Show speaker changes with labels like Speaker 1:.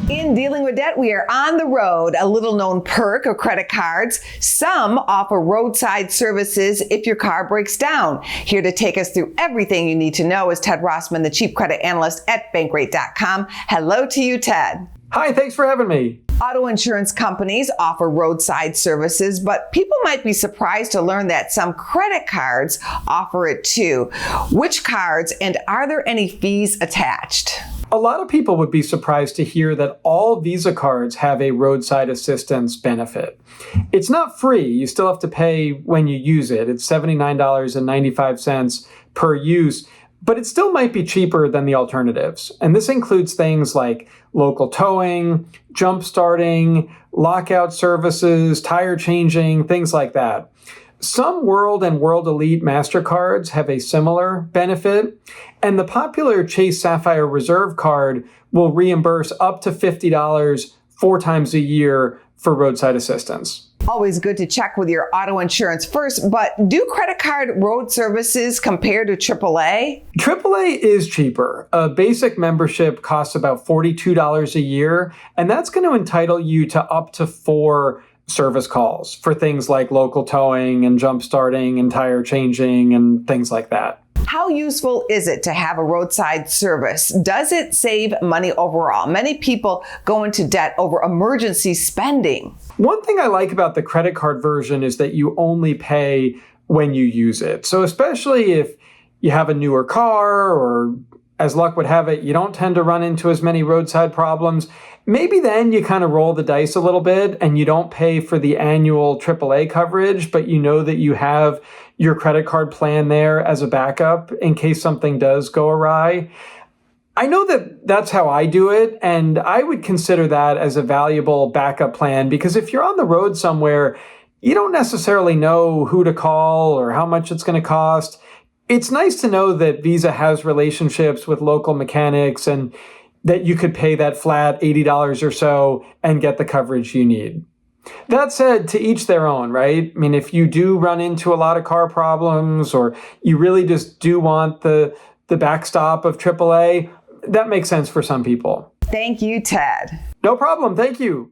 Speaker 1: In dealing with debt, we are on the road, a little known perk of credit cards. Some offer roadside services if your car breaks down. Here to take us through everything you need to know is Ted Rossman, the Chief Credit Analyst at Bankrate.com. Hello to you, Ted.
Speaker 2: Hi, thanks for having me.
Speaker 1: Auto insurance companies offer roadside services, but people might be surprised to learn that some credit cards offer it too. Which cards, and are there any fees attached?
Speaker 2: A lot of people would be surprised to hear that all Visa cards have a roadside assistance benefit. It's not free. You still have to pay when you use it. It's $79.95 per use, but it still might be cheaper than the alternatives. And this includes things like local towing, jump starting, lockout services, tire changing, things like that. Some World and World Elite MasterCards have a similar benefit, and the popular Chase Sapphire Reserve card will reimburse up to $50 4 times a year for roadside assistance.
Speaker 1: Always good to check with your auto insurance first, but do credit card road services compare to AAA?
Speaker 2: AAA is cheaper. A basic membership costs about $42 a year, and that's going to entitle you to up to 4 service calls for things like local towing and jump starting and tire changing and things like that.
Speaker 1: How useful is it to have a roadside service? Does it save money overall? Many people go into debt over emergency spending.
Speaker 2: One thing I like about the credit card version is that you only pay when you use it. So especially if you have a newer car or, as luck would have it, you don't tend to run into as many roadside problems, maybe then you kind of roll the dice a little bit and you don't pay for the annual AAA coverage, but you know that you have your credit card plan there as a backup in case something does go awry. I know that that's how I do it, and I would consider that as a valuable backup plan because if you're on the road somewhere, you don't necessarily know who to call or how much it's going to cost. It's nice to know that Visa has relationships with local mechanics and that you could pay that flat $80 or so and get the coverage you need. That said, to each their own, right? I mean, if you do run into a lot of car problems or you really just do want the backstop of AAA, that makes sense for some people.
Speaker 1: Thank you, Ted.
Speaker 2: No problem. Thank you.